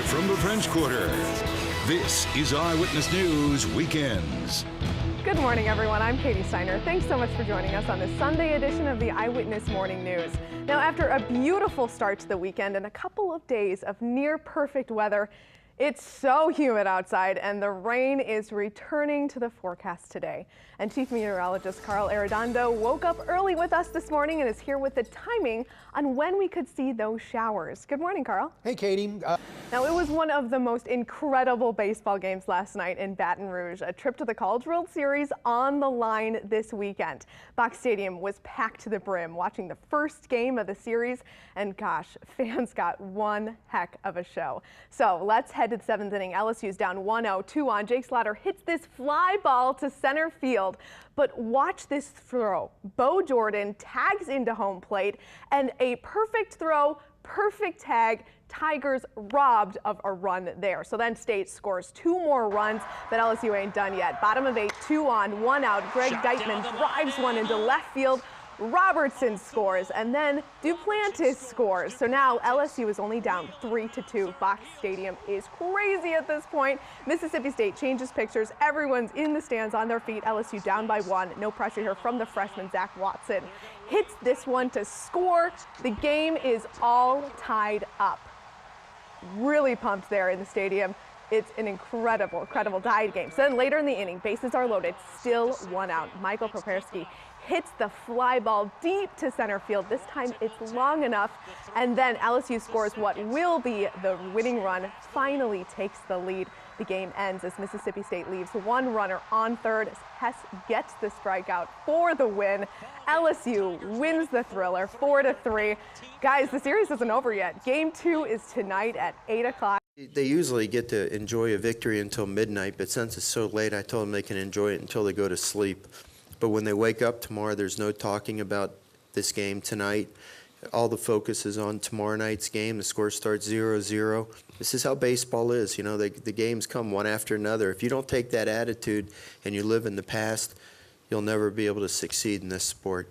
from the French Quarter, this is Eyewitness News Weekends. Good morning, everyone. I'm Katie Steiner. Thanks so much for joining us on this Sunday edition of the Eyewitness Morning News. Now, after a beautiful start to the weekend and a couple of days of near perfect weather, it's so humid outside and the rain is returning to the forecast today. And Chief Meteorologist Carl Arredondo woke up early with us this morning and is here with the timing on when we could see those showers. Good morning, Carl. Hey, Katie. Now, it was one of the most incredible baseball games last night in Baton Rouge. A trip to the College World Series on the line this weekend. Box Stadium was packed to the brim watching the first game of the series. And gosh, fans got one heck of a show. So let's head to the seventh inning. LSU's down 1-0, 2 on. Jake Slaughter hits this fly ball to center field. But watch this throw. Bo Jordan tags into home plate and a perfect throw, perfect tag. Tigers robbed of a run there. So then State scores 2 more runs, but LSU ain't done yet. Bottom of 8, 2 on, 1 out. Greg Geitman drives one into left field. Robertson scores, and then Duplantis scores. So now LSU is only down 3-2. Box Stadium is crazy at this point. Mississippi State changes pictures. Everyone's in the stands on their feet. LSU down by 1. No pressure here from the freshman, Zach Watson. Hits this one to score. The game is all tied up. Really pumped there in the stadium. It's an incredible tied game. So then later in the inning, bases are loaded, still 1 out. Michael Properski hits the fly ball deep to center field. This time it's long enough, and then LSU scores what will be the winning run, finally takes the lead. The game ends as Mississippi State leaves 1 runner on third. Hess gets the strikeout for the win. LSU wins the thriller 4-3. Guys, the series isn't over yet. Game 2 is tonight at 8 o'clock. They usually get to enjoy a victory until midnight, but since it's so late, I told them they can enjoy it until they go to sleep. But when they wake up tomorrow, there's no talking about this game tonight. All the focus is on tomorrow night's game. The score starts 0-0. This is how baseball is. You know, the games come one after another. If you don't take that attitude and you live in the past, you'll never be able to succeed in this sport.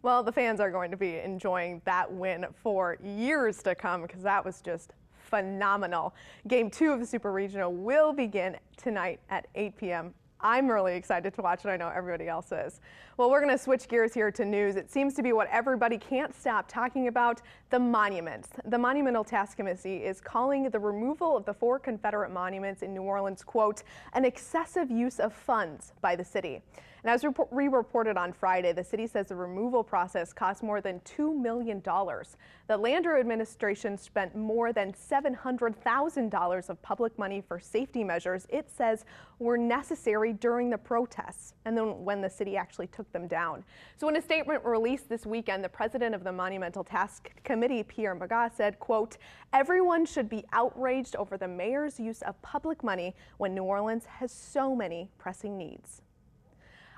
Well, the fans are going to be enjoying that win for years to come because that was just phenomenal. Game 2 of the Super Regional will begin tonight at 8 p.m. I'm really excited to watch it. I know everybody else is. Well, we're going to switch gears here to news. It seems to be what everybody can't stop talking about, the monuments. The Monumental Task Committee is calling the removal of the 4 Confederate monuments in New Orleans, quote, an excessive use of funds by the city. And as we reported on Friday, the city says the removal process cost more than $2 million. The Land Administration spent more than $700,000 of public money for safety measures it says were necessary during the protests and then when the city actually took them down. So in a statement released this weekend, the president of the Monumental Task Committee, Pierre Magat, said, quote, everyone should be outraged over the mayor's use of public money when New Orleans has so many pressing needs.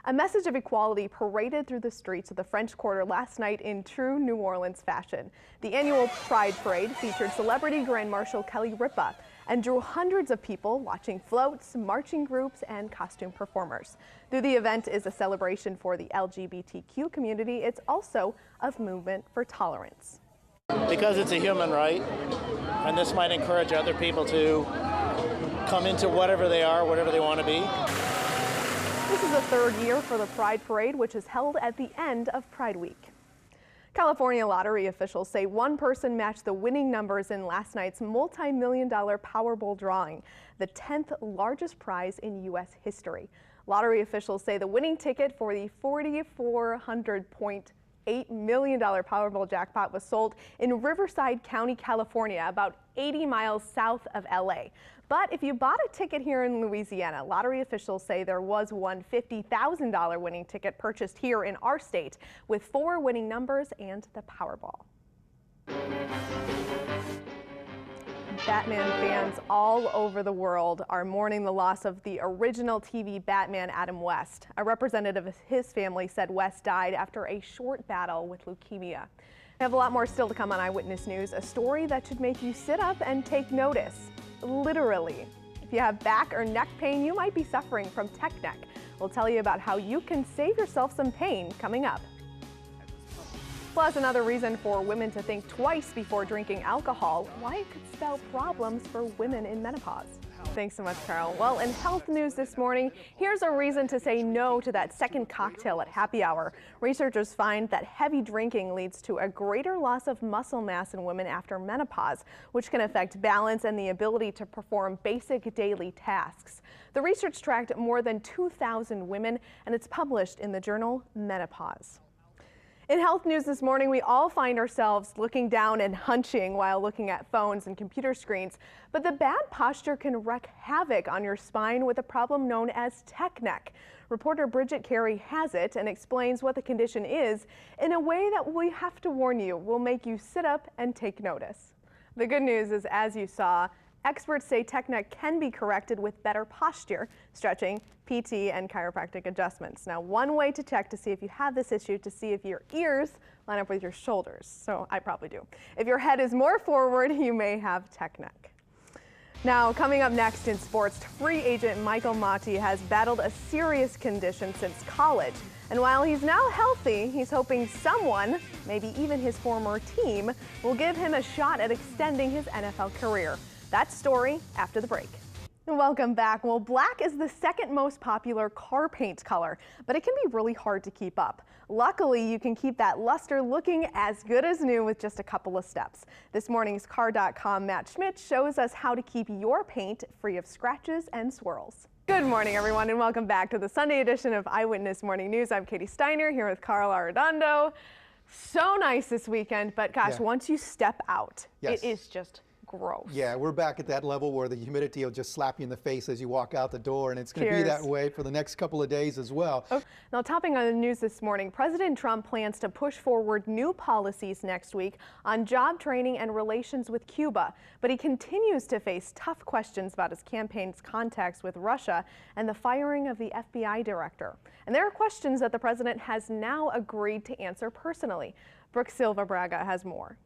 A message of equality paraded through the streets of the French Quarter last night in true New Orleans fashion. The annual Pride Parade featured celebrity Grand Marshal Kelly Ripa and drew hundreds of people watching floats, marching groups, and costume performers. Though the event is a celebration for the LGBTQ community, it's also a movement for tolerance. Because it's a human right, and this might encourage other people to come into whatever they are, whatever they want to be. This is the 3rd year for the Pride Parade, which is held at the end of Pride Week. California lottery officials say one person matched the winning numbers in last night's multi-million-dollar Powerball drawing, the 10th largest prize in U.S. history. Lottery officials say the winning ticket for the $4,400.8 million Powerball jackpot was sold in Riverside County, California, about 80 miles south of L.A. But if you bought a ticket here in Louisiana, lottery officials say there was one $50,000 winning ticket purchased here in our state with 4 winning numbers and the Powerball. Batman fans all over the world are mourning the loss of the original TV Batman, Adam West. A representative of his family said West died after a short battle with leukemia. We have a lot more still to come on Eyewitness News, a story that should make you sit up and take notice. Literally. If you have back or neck pain, you might be suffering from tech neck. We'll tell you about how you can save yourself some pain coming up. Plus, another reason for women to think twice before drinking alcohol, why it could spell problems for women in menopause. Thanks so much, Carol. Well, in health news this morning, here's a reason to say no to that second cocktail at happy hour. Researchers find that heavy drinking leads to a greater loss of muscle mass in women after menopause, which can affect balance and the ability to perform basic daily tasks. The research tracked more than 2,000 women, and it's published in the journal Menopause. In health news this morning, we all find ourselves looking down and hunching while looking at phones and computer screens. But the bad posture can wreak havoc on your spine with a problem known as tech neck. Reporter Bridget Carey has it and explains what the condition is in a way that we have to warn you will make you sit up and take notice. The good news is, as you saw, experts say tech neck can be corrected with better posture, stretching, PT, and chiropractic adjustments. Now, one way to check to see if you have this issue to see if your ears line up with your shoulders. So I probably do. If your head is more forward, you may have tech neck. Now, coming up next in sports, free agent Michael Matti has battled a serious condition since college. And while he's now healthy, he's hoping someone, maybe even his former team, will give him a shot at extending his NFL career. That story after the break. Welcome back. Well, black is the second most popular car paint color, but it can be really hard to keep up. Luckily, you can keep that luster looking as good as new with just a couple of steps. This morning's Car.com Matt Schmidt shows us how to keep your paint free of scratches and swirls. Good morning, everyone, and welcome back to the Sunday edition of Eyewitness Morning News. I'm Katie Steiner here with Carl Arredondo. So nice this weekend, but gosh, once you step out, it is just gross. Yeah, we're back at that level where the humidity will just slap you in the face as you walk out the door, and it's going to be that way for the next couple of days as well. Okay. Now, topping on the news this morning, President Trump plans to push forward new policies next week on job training and relations with Cuba, but he continues to face tough questions about his campaign's contacts with Russia and the firing of the FBI director. And there are questions that the president has now agreed to answer personally. Brooke Silva Braga has more.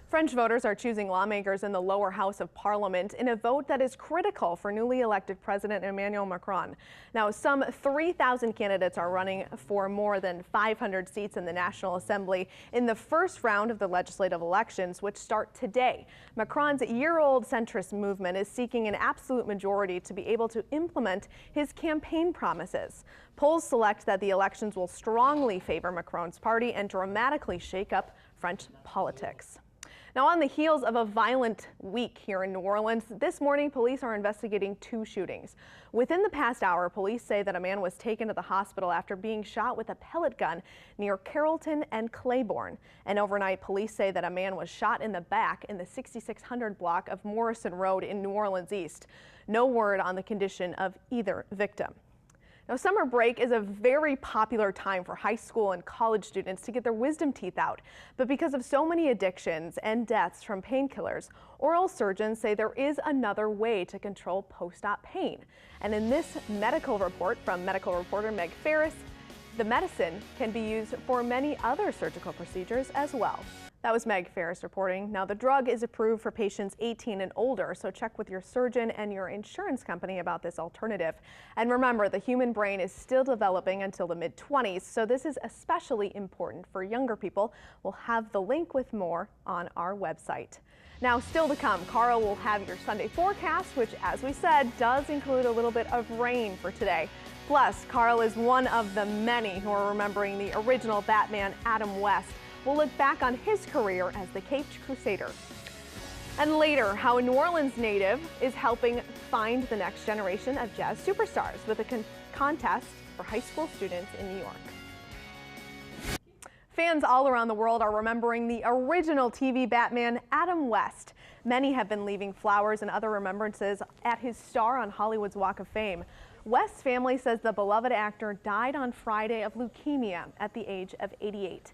French voters are choosing lawmakers in the lower house of parliament in a vote that is critical for newly elected President Emmanuel Macron. Now, some 3,000 candidates are running for more than 500 seats in the National Assembly in the first round of the legislative elections, which start today. Macron's year-old centrist movement is seeking an absolute majority to be able to implement his campaign promises. Polls select that the elections will strongly favor Macron's party and dramatically shake up French politics. Now, on the heels of a violent week here in New Orleans, this morning police are investigating two shootings. Within the past hour, police say that a man was taken to the hospital after being shot with a pellet gun near Carrollton and Claiborne. And overnight, police say that a man was shot in the back in the 6600 block of Morrison Road in New Orleans East. No word on the condition of either victim. Now, summer break is a very popular time for high school and college students to get their wisdom teeth out. But because of so many addictions and deaths from painkillers, oral surgeons say there is another way to control post-op pain. And in this medical report from medical reporter Meg Ferris, the medicine can be used for many other surgical procedures as well. That was Meg Ferris reporting. Now, the drug is approved for patients 18 and older, so check with your surgeon and your insurance company about this alternative. And remember, the human brain is still developing until the mid-20s, so this is especially important for younger people. We'll have the link with more on our website. Now, still to come, Carl will have your Sunday forecast, which, as we said, does include a little bit of rain for today. Plus, Carl is one of the many who are remembering the original Batman, Adam West. We'll look back on his career as the Caped Crusader. And later, how a New Orleans native is helping find the next generation of jazz superstars with a contest for high school students in New York. Fans all around the world are remembering the original TV Batman, Adam West. Many have been leaving flowers and other remembrances at his star on Hollywood's Walk of Fame. West's family says the beloved actor died on Friday of leukemia at the age of 88.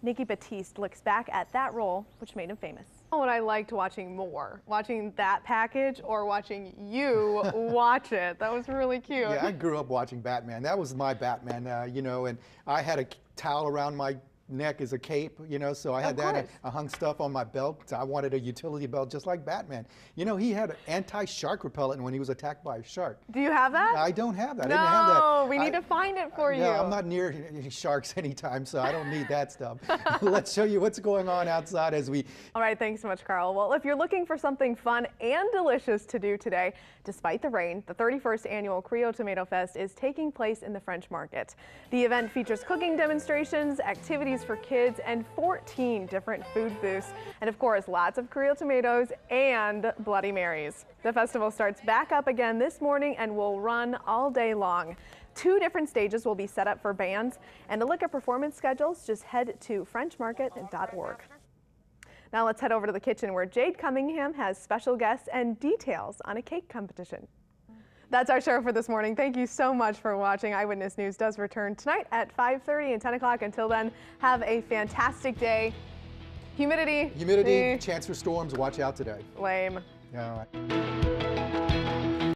Nikki Batiste looks back at that role, which made him famous. What I liked watching more, watching that package or watching you watch it. That was really cute. Yeah, I grew up watching Batman. That was my Batman, you know, and I had a towel around my neck is a cape, you know, so I had that. I hung stuff on my belt. I wanted a utility belt just like Batman. You know, he had anti-shark repellent when he was attacked by a shark. Do you have that? I don't have that. No, I didn't have that. We need to find it for you. No, I'm not near any sharks anytime, so I don't need that stuff. Let's show you what's going on outside as we... All right, thanks so much, Carl. Well, if you're looking for something fun and delicious to do today, despite the rain, the 31st annual Creole Tomato Fest is taking place in the French Market. The event features cooking demonstrations, activities for kids, and 14 different food booths, and of course, lots of Creole tomatoes and Bloody Marys. The festival starts back up again this morning and will run all day long. 2 different stages will be set up for bands, and to look at performance schedules, just head to frenchmarket.org. Now let's head over to the kitchen where Jade Cunningham has special guests and details on a cake competition. That's our show for this morning. Thank you so much for watching. Eyewitness News does return tonight at 5:30 and 10 o'clock. Until then, have a fantastic day. Humidity. Chance for storms. Watch out today. Lame. All right.